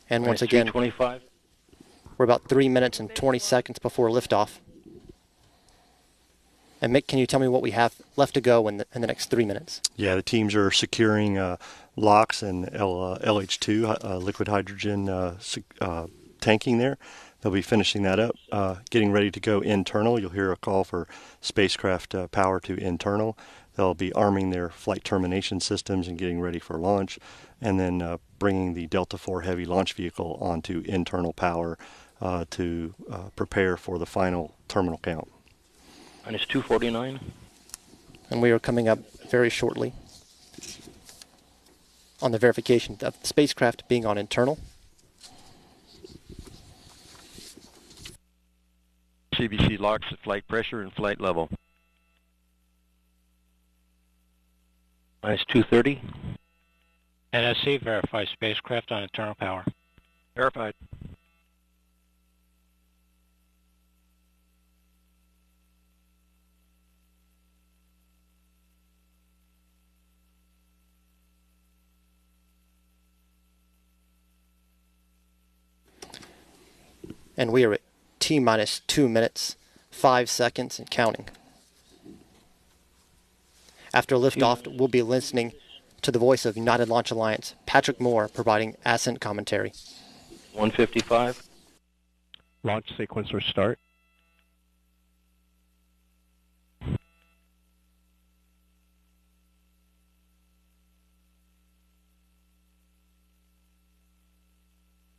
And once again, 25. we're about 3 minutes and 20 seconds before liftoff. And Mick, can you tell me what we have left to go in the next 3 minutes? Yeah, the teams are securing LOX and LH2, liquid hydrogen tanking there. They'll be finishing that up, getting ready to go internal. You'll hear a call for spacecraft power to internal. They'll be arming their flight termination systems and getting ready for launch, and then bringing the Delta IV Heavy launch vehicle onto internal power to prepare for the final terminal count. And it's 2:49. And we are coming up very shortly on the verification of the spacecraft being on internal. CBC locks at flight pressure and flight level. Minus 2:30. NSC verifies spacecraft on internal power. Verified. And we are at T-minus 2 minutes, 5 seconds, and counting. After liftoff, we'll be listening to the voice of United Launch Alliance, Patrick Moore, providing ascent commentary. 1:55. Launch sequencer start.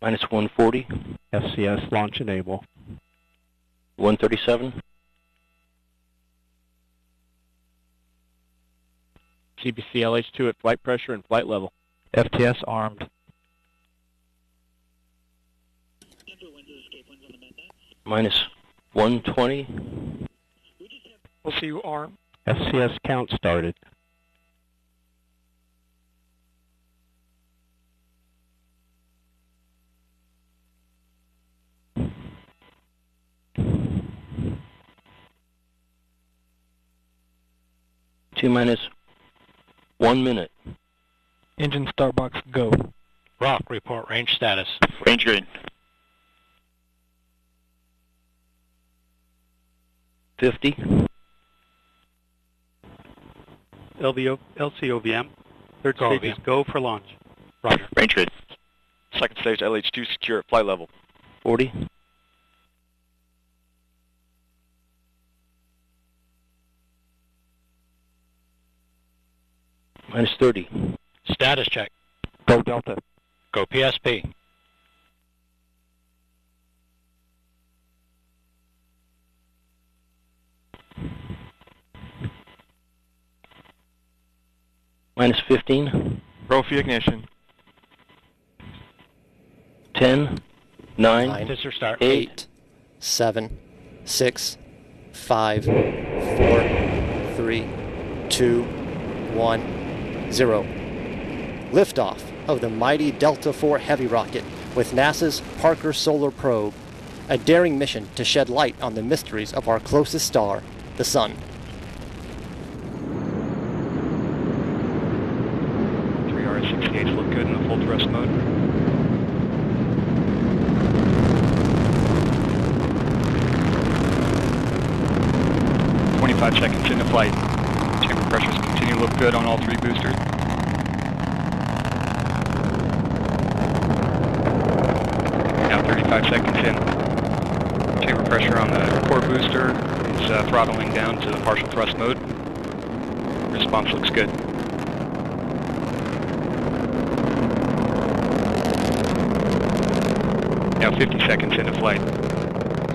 Minus 140. SCS launch enable. 137. CBC LH2 at flight pressure and flight level. FTS armed. Minus 120. LCU arm. SCS count started. T-minus 1 minute. Engine start box go. Rock, report range status. Range green. 50. LCOVM. Third Go, stage is OVM. go for launch. Roger. Range green. Second stage LH2 secure at flight level. 40. Minus 30. Status check. Go Delta. Go PSP. Minus 15. Profi ignition. 10. 9. Nine. Disser start. 8, 7, 6, 5, 4, 3, 2, 1, 0. Liftoff of the mighty Delta IV Heavy rocket with NASA's Parker Solar Probe, a daring mission to shed light on the mysteries of our closest star, the Sun. 3R68 look good in the full thrust mode. Seconds into flight. Chamber pressures continue to look good on all 3 boosters. Now 35 seconds in. Chamber pressure on the core booster is throttling down to partial thrust mode. Response looks good. Now 50 seconds into flight.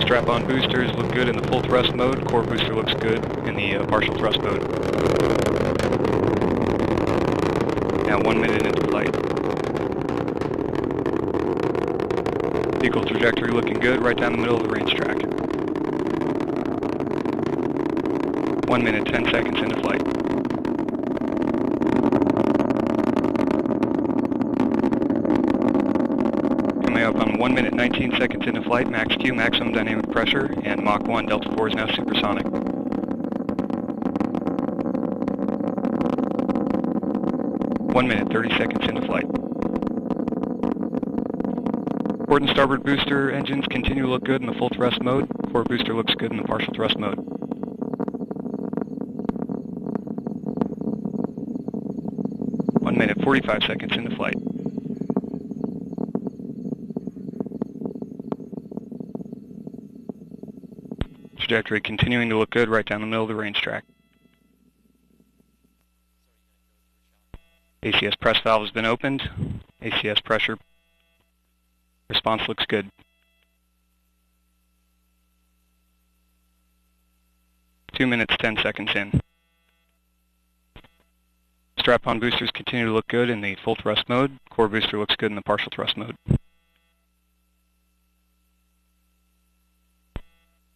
Strap-on boosters look good in the full thrust mode. Core booster looks good in the partial thrust mode. Now 1 minute into flight. Vehicle trajectory looking good right down the middle of the range track. 1 minute, 10 seconds into flight. Coming up on 1 minute, 19 seconds into flight, max Q, maximum dynamic pressure, and Mach 1 Delta IV is now supersonic. 1 minute, 30 seconds into flight. Port and starboard booster engines continue to look good in the full thrust mode. Core booster looks good in the partial thrust mode. 1 minute, 45 seconds into flight. Trajectory continuing to look good right down the middle of the range track. ACS press valve has been opened. ACS pressure response looks good. Two minutes, 10 seconds in. Strap-on boosters continue to look good in the full thrust mode. Core booster looks good in the partial thrust mode.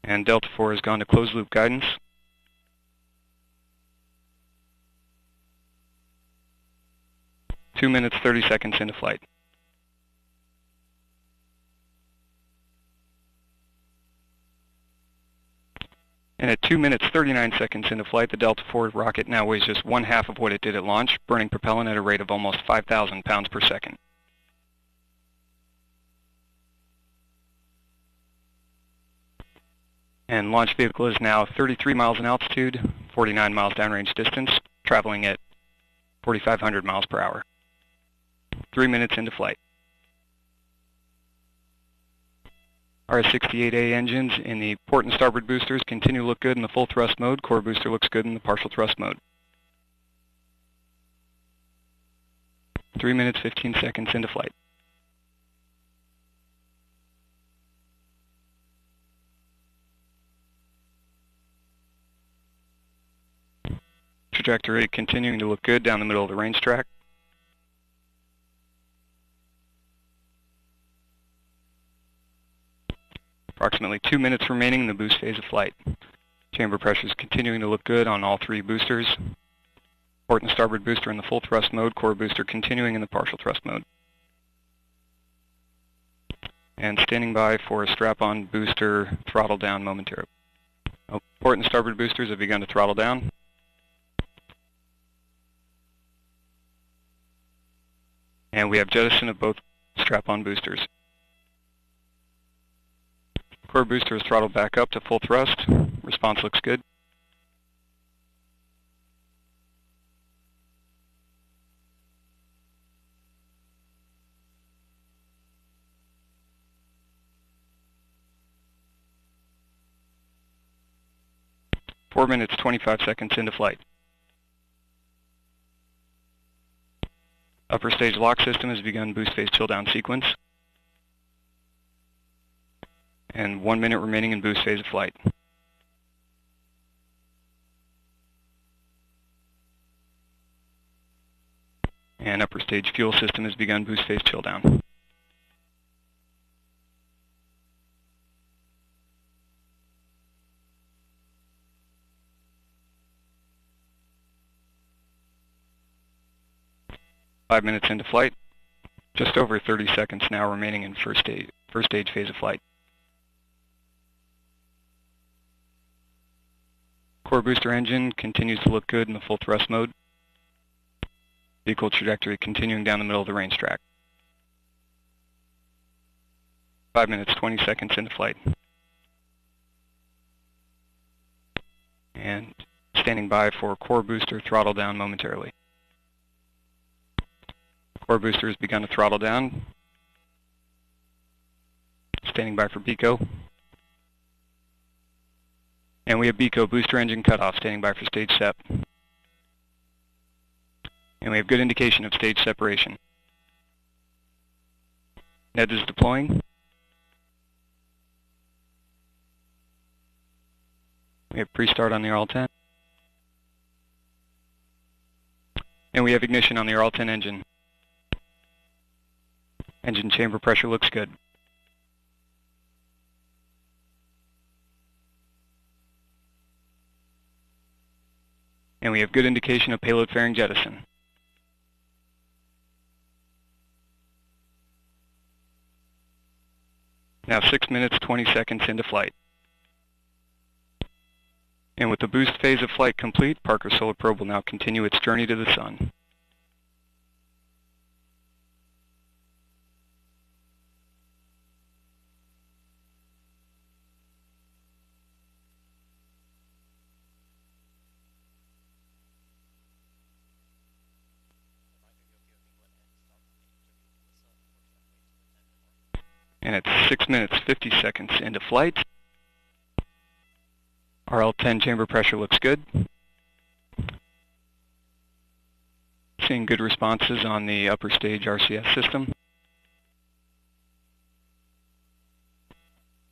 And Delta IV has gone to closed loop guidance. Two minutes, 30 seconds into flight. And at 2 minutes, 39 seconds into flight, the Delta IV rocket now weighs just 1/2 of what it did at launch, burning propellant at a rate of almost 5,000 pounds per second. And launch vehicle is now 33 miles in altitude, 49 miles downrange distance, traveling at 4,500 miles per hour. 3 minutes into flight. RS-68A engines in the port and starboard boosters continue to look good in the full thrust mode. Core booster looks good in the partial thrust mode. 3 minutes, 15 seconds into flight. Trajectory continuing to look good down the middle of the range track. Approximately 2 minutes remaining in the boost phase of flight. Chamber pressure is continuing to look good on all three boosters. Port and starboard booster in the full thrust mode, core booster continuing in the partial thrust mode. And standing by for a strap-on booster throttle down momentarily. Port and starboard boosters have begun to throttle down. And we have jettison of both strap-on boosters. Core booster is throttled back up to full thrust. Response looks good. Four minutes, 25 seconds into flight. Upper stage lock system has begun boost phase chill down sequence. And 1 minute remaining in boost phase of flight. And upper stage fuel system has begun boost phase chill down. Five minutes into flight. Just over 30 seconds now remaining in first stage phase of flight. Core booster engine continues to look good in the full thrust mode. Vehicle trajectory continuing down the middle of the range track. 5 minutes, 20 seconds into flight. And standing by for core booster throttle down momentarily. Core booster has begun to throttle down. Standing by for BECO. And we have BECO booster engine cutoff, standing by for stage sep. And we have good indication of stage separation. NED is deploying. We have pre-start on the RL-10. And we have ignition on the RL-10 engine. Engine chamber pressure looks good. And we have good indication of payload fairing jettison. Now 6 minutes, 20 seconds into flight. And with the boost phase of flight complete, Parker Solar Probe will now continue its journey to the Sun. And it's 6 minutes, 50 seconds into flight. RL-10 chamber pressure looks good. Seeing good responses on the upper stage RCS system.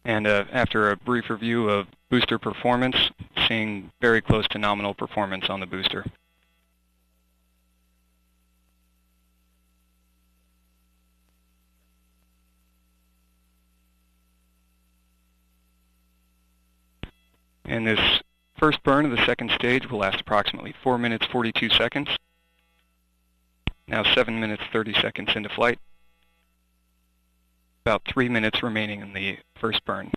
And after a brief review of booster performance, seeing very close to nominal performance on the booster. And this first burn of the second stage will last approximately 4 minutes, 42 seconds. Now 7 minutes, 30 seconds into flight. About 3 minutes remaining in the first burn.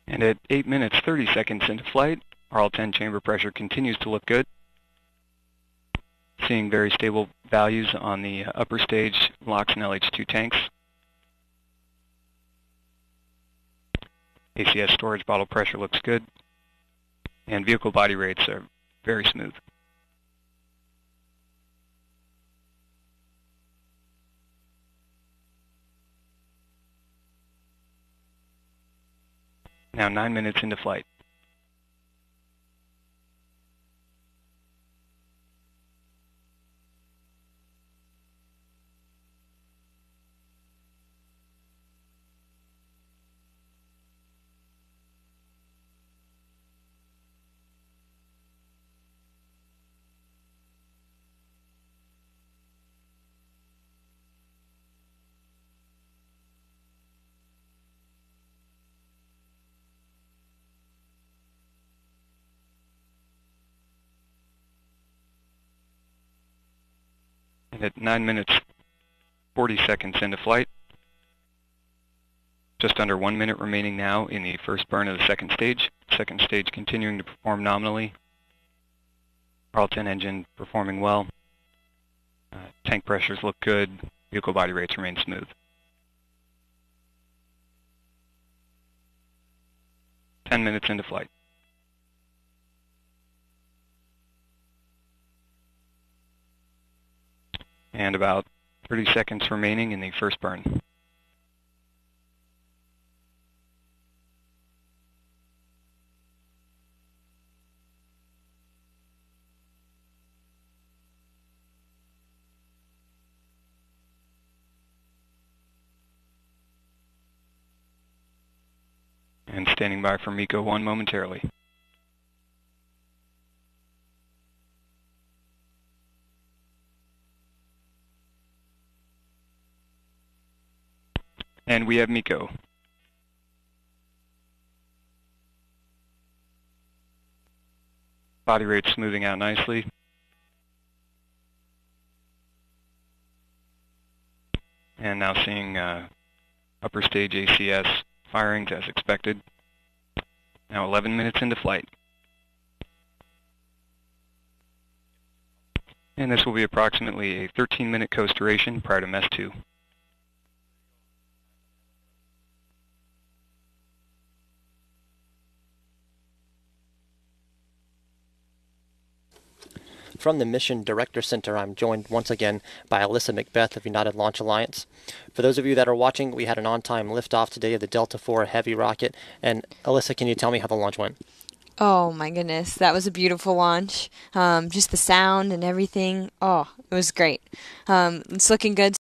And at 8 minutes, 30 seconds into flight, RL-10 chamber pressure continues to look good. Seeing very stable values on the upper stage LOX and LH2 tanks. ACS storage bottle pressure looks good. And vehicle body rates are very smooth. Now 9 minutes into flight. And at 9 minutes, 40 seconds into flight, just under 1 minute remaining now in the first burn of the second stage. Second stage continuing to perform nominally. RL-10 engine performing well. Tank pressures look good. Vehicle body rates remain smooth. 10 minutes into flight. And about 30 seconds remaining in the first burn. And standing by for MECO 1 momentarily. And we have MECO. Body rate smoothing out nicely. And now seeing upper stage ACS firings as expected. Now 11 minutes into flight. And this will be approximately a 13-minute coast duration prior to MES 2. From the Mission Director Center, I'm joined once again by Alyssa Macbeth of United Launch Alliance. For those of you that are watching, we had an on-time liftoff today of the Delta IV Heavy rocket. And Alyssa, can you tell me how the launch went? Oh my goodness, that was a beautiful launch. Just the sound and everything. Oh, it was great. It's looking good